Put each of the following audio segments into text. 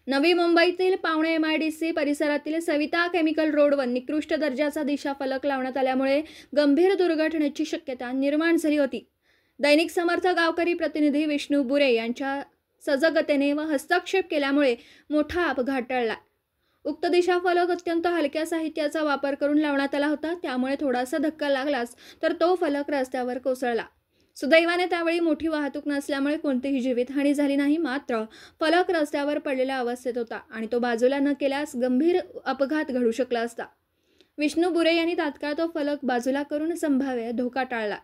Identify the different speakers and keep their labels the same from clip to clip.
Speaker 1: नवी मुंबईतील पावणे MIDC परिसरातील सविता केमिकल रोडवर निकृष्ट दर्जाचा दिशाफलक लावण्यात आल्यामुळे गंभीर दुर्घटनेची शक्यता निर्माण झाली होती। दैनिक समर्थ गावकरी प्रतिनिधी विष्णू बुरे यांच्या सजगतेने व हस्तक्षेप केल्यामुळे मोठा अपघात टळला। उक्त दिशाफलक अत्यंत हलक्या साहित्याचा वापर करून लावण्यात आला होता, त्यामुळे थोडासा धक्का लागलाच तर तो फलक रस्त्यावर कोसळला। सुदैवाने त्यावेळी मोठी वाहतूक नसल्यामुळे कोणतीही जीवितहानी झाली नाही, मात्र फलक रस्त्यावर पडलेल्या अवस्थेत होता आणि तो बाजूला न केल्यास गंभीर अपघात घडू शकला असता। विष्णू बुरे यांनी तात्काळ तो फलक बाजूला करून संभाव्य धोका टाळला।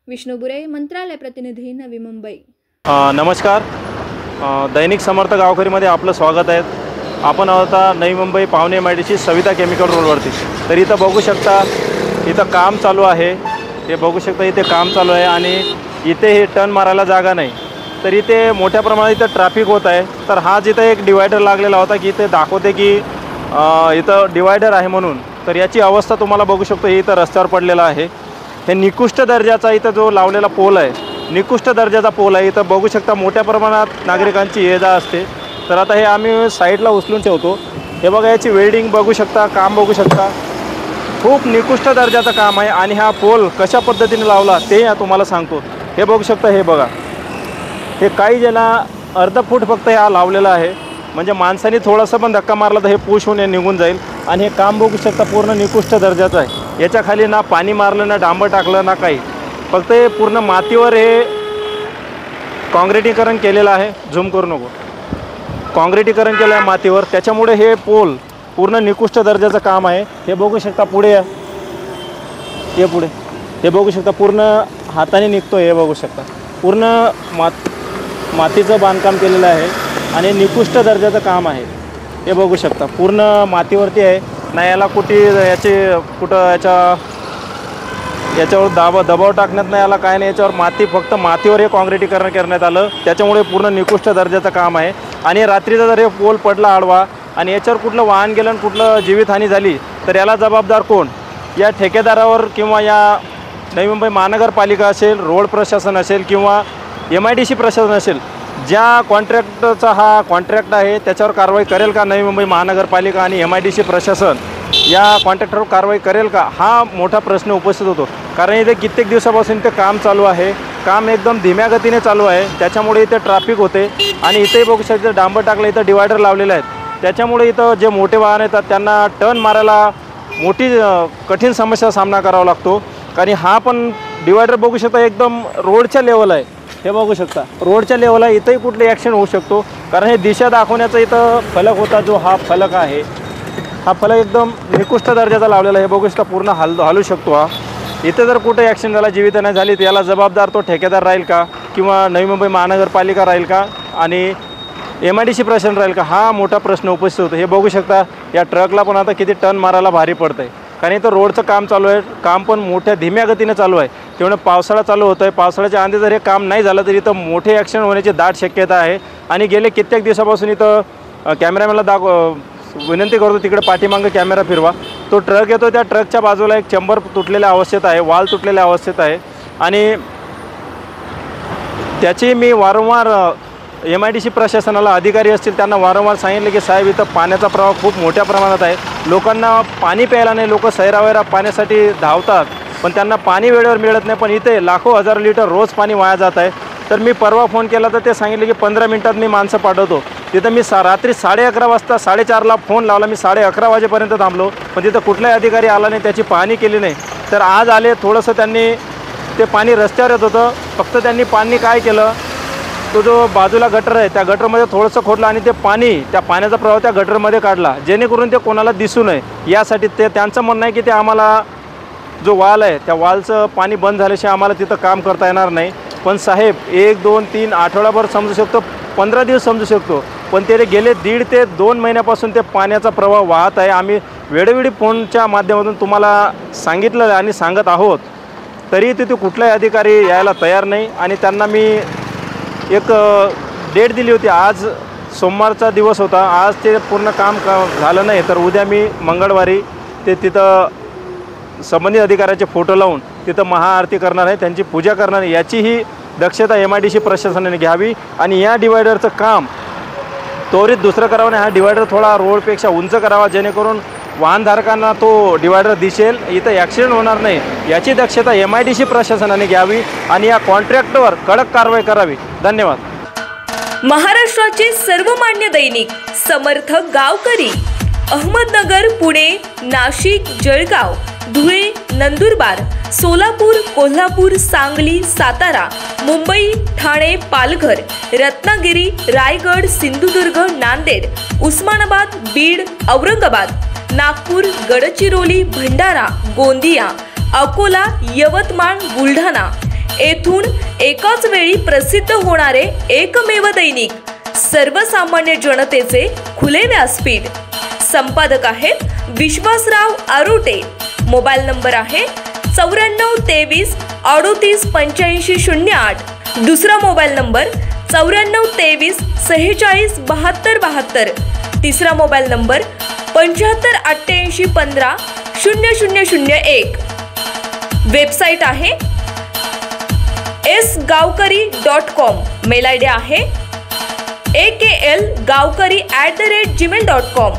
Speaker 1: विष्णू बुरे, मंत्रालय प्रतिनिधी, नवी मुंबई।
Speaker 2: नमस्कार, दैनिक समर्थ गावकरीमध्ये आपलं स्वागत आहे। आपण आता नवी मुंबई पावणे MIDC सविता केमिकल रोडवरती। तर इथं बघू शकता, इथं काम चालू आहे। हे बघू शकता, इथे काम चालू आहे आणि इथे हे टर्न मारायला जागा नाही, तर इथे मोठ्या प्रमाणात इथं ट्रॅफिक होत आहे। तर हा जिथं एक डिवायडर लागलेला होता की इथे दाखवते की इथं डिवायडर आहे म्हणून, तर याची अवस्था तुम्हाला बघू शकतो। हे इथं रस्त्यावर पडलेला आहे। हे निकृष्ट दर्जाचा इथं जो लावलेला पोल आहे, निकृष्ट दर्जाचा पोल आहे। इथं बघू शकता मोठ्या प्रमाणात नागरिकांची ये-जा असते। तर आता हे आम्ही साईडला उचलून ठेवतो। हे बघा, याची वेल्डिंग बघू शकता, काम बघू शकता, खूप निकृष्ट दर्जाचं काम आहे। आणि हा पोल कशा पद्धतीने लावला ते तुम्हाला सांगतो। हे बघू शकता, हे बघा, हे काही ज्याला अर्धा फूट फक्त हा लावलेला आहे, म्हणजे माणसाने थोडासा पण धक्का मारला तर हे पुश होऊन निघून जाईल। आणि हे काम बघू शकता पूर्ण निकृष्ट दर्जाचं आहे। याच्या खाली ना पाणी मारलं, ना डांबर टाकलं, ना काही, फक्त हे पूर्ण मातीवर हे काँक्रिटीकरण केलेलं आहे। झूम करू नको, काँक्रिटीकरण केलं आहे मातीवर, त्याच्यामुळे हे पोल पूर्ण निकृष्ट दर्जाचं काम आहे। हे बघू शकता, पुढे हे पुढे हे बघू शकता, पूर्ण हाताने निघतो। हे बघू शकता, पूर्ण मातीचं बांधकाम केलेलं आहे आणि निकृष्ट दर्जाचं काम आहे। हे बघू शकता, पूर्ण मातीवरती आहे ना, याला याच्यावर दबाव टाकण्यात नाही आला, काय नाही, याच्यावर माती, फक्त मातीवर हे काँक्रिटीकरण करण्यात आलं, त्याच्यामुळे पूर्ण निकृष्ट दर्जाचं काम आहे। आणि रात्रीचा जर हे पोल पडला आडवा आणि याच्यावर कुठलं वाहन गेलं आणि कुठलं जीवितहानी झाली तर याला जबाबदार कोण? या ठेकेदारावर किंवा या नवी मुंबई महानगरपालिका असेल, रोड प्रशासन असेल किंवा MIDC प्रशासन असेल, ज्या कॉन्ट्रॅक्टचा हा कॉन्ट्रॅक्ट आहे त्याच्यावर कारवाई करेल का नवी मुंबई महानगरपालिका आणि MIDC प्रशासन या कॉन्ट्रॅक्टरवर कारवाई करेल का? हा मोठा प्रश्न उपस्थित होतो। कारण इथे कित्येक दिवसापासून इथे काम चालू आहे, काम एकदम धीम्या गतीने चालू आहे, त्याच्यामुळे इथे ट्रॅफिक होते। आणि इथे बघू शकता, डांबर टाकलं, इथं डिवायडर लावलेले आहेत, त्याच्यामुळे इथं जे मोठे वाहन येतात त्यांना टर्न मारायला मोठी कठीण समस्या सामना करावा लागतो। कारण हा पण डिवायडर बघू शकता एकदम रोडच्या लेवल आहे। हे बघू शकता, रोडच्या लेवल आहे, इथंही कुठली ॲक्शन होऊ शकतो। कारण हे दिशा दाखवण्याचा इथं फलक होता, जो हा फलक आहे, हा फलक एकदम निकृष्ट दर्जाचा लावलेला आहे। हे बघू शकता, पूर्ण हलू शकतो हा। इथे जर कुठे ॲक्शन झाला, जीवितहानी झाली, तर याला जबाबदार तो ठेकेदार राहील का किंवा नवी मुंबई महानगरपालिका राहील का आणि MIDC प्रशासन राहील का? हा मोठा प्रश्न उपस्थित होतो। हे बघू शकता, या ट्रकला पण आता किती टर्न मारायला भारी पडतं आहे, कारण इथं रोडचं काम चालू आहे, काम पण मोठ्या धीम्या गतीने चालू आहे। तेवढं पावसाळा चालू होतं आहे, पावसाळ्याच्या आधी जर हे काम नाही झालं तर इथं मोठे ॲक्शन होण्याची दाट शक्यता आहे। आणि गेले कित्येक दिवसापासून इथं कॅमेरामॅनला विनंती करतो, तिकडे पाठीमागं कॅमेरा फिरवा। तो ट्रक येतो, त्या ट्रकच्या बाजूला एक चंबर तुटलेल्या अवस्थेत आहे, वाल तुटलेल्या अवस्थेत आहे। आणि त्याची मी वारंवार MIDC प्रशासनाला, अधिकारी असतील त्यांना वारंवार सांगितले की साहेब, इथं पाण्याचा प्रवाह खूप मोठ्या प्रमाणात आहे, लोकांना पाणी प्यायला नाही, लोक सैरावैरा पाण्यासाठी धावतात, पण त्यांना पाणी वेळेवर मिळत नाही। पण इथे लाखो हजारो लिटर रोज पाणी वाया जात आहे। तर मी परवा फोन केला तर ते सांगितले की 15 मिनिटात मी माणसं पाठवतो। तिथं मी रात्री 11:30 वाजता 4:30ला फोन लावला, मी 11:30 वाजेपर्यंत थांबलो, पण तिथं कुठलाही अधिकारी आला नाही, त्याची पाहणी केली नाही। तर आज आले, थोडंसं त्यांनी ते पाणी रस्त्यावर येत होतं, फक्त त्यांनी पाणी काय केलं, तो जो बाजूला गटर आहे त्या गटरमध्ये थोडंसं खोदलं आणि ते पाणी, त्या पाण्याचा प्रवाह त्या गटरमध्ये काढला, जेणेकरून ते कोणाला दिसू नये यासाठी। त्यांचं म्हणणं आहे की ते आम्हाला जो वाल आहे त्या वालचं पाणी बंद झाल्याशिवाय आम्हाला तिथं काम करता येणार नाही। पण साहेब, 1, 2, 3 आठवडाभर समजू शकतो, 15 दिवस समजू शकतो, पण ते गेले 1.5 ते 2 महिन्यापासून ते पाण्याचा प्रवाह वाहत आहे। आम्ही वेळोवेळी फोनच्या माध्यमातून तुम्हाला सांगितलं आणि सांगत आहोत, तरी तिथे कुठलाही अधिकारी यायला तयार नाही। आणि त्यांना मी एक डेट दिली होती, आज सोमवारचा दिवस होता, आज ते पूर्ण काम झालं नाही, तर उद्या मी मंगळवारी ते तिथं संबंधित अधिकाऱ्याचे फोटो लावून तिथं महाआरती करणार आहे, त्यांची पूजा करणार आहे। याचीही दक्षता MIDC प्रशासनाने घ्यावी आणि या डिवायडरचं काम त्वरित दुसरं करावं आणि हा डिवायडर थोडा रोडपेक्षा उंच करावा, जेणेकरून वाहनधारकांना तो डिवायडर दिसेल, इथं ॲक्सिडेंट होणार नाही याची दक्षता MIDC प्रशासनाने घ्यावी आणि या कॉन्ट्रॅक्टवर कडक कारवाई करावी. धन्यवाद.
Speaker 3: महाराष्ट्राचे सर्वमान्य दैनिक समर्थ गावकरी, अहमदनगर, पुणे, नाशिक, जळगाव, धुळे, नंदुरबार, सोलापूर, कोल्हापूर, सांगली, सातारा, मुंबई, ठाणे, पालघर, रत्नागिरी, रायगड, सिंधुदुर्ग, नांदेड, उस्मानाबाद, बीड, औरंगाबाद, नागपूर, गडचिरोली, भंडारा, गोंदिया, अकोला, यवतमाळ, बुलढाणा येथून एकाच वेळी प्रसिद्ध होणारे एकमेव दैनिक, सर्वसामान्य जनतेचे खुले व्यासपीठ. संपादक आहेत विश्वासराव आरोटे. मोबाईल नंबर आहे 94 23 38 85 08. दुसरा मोबाईल नंबर 94 23 46 72 72. तिसरा मोबाईल नंबर 75 88 15 0001. वेबसाईट आहे sgavkari.com. मेल आयडी आहे AKLgavkari@gmail.com.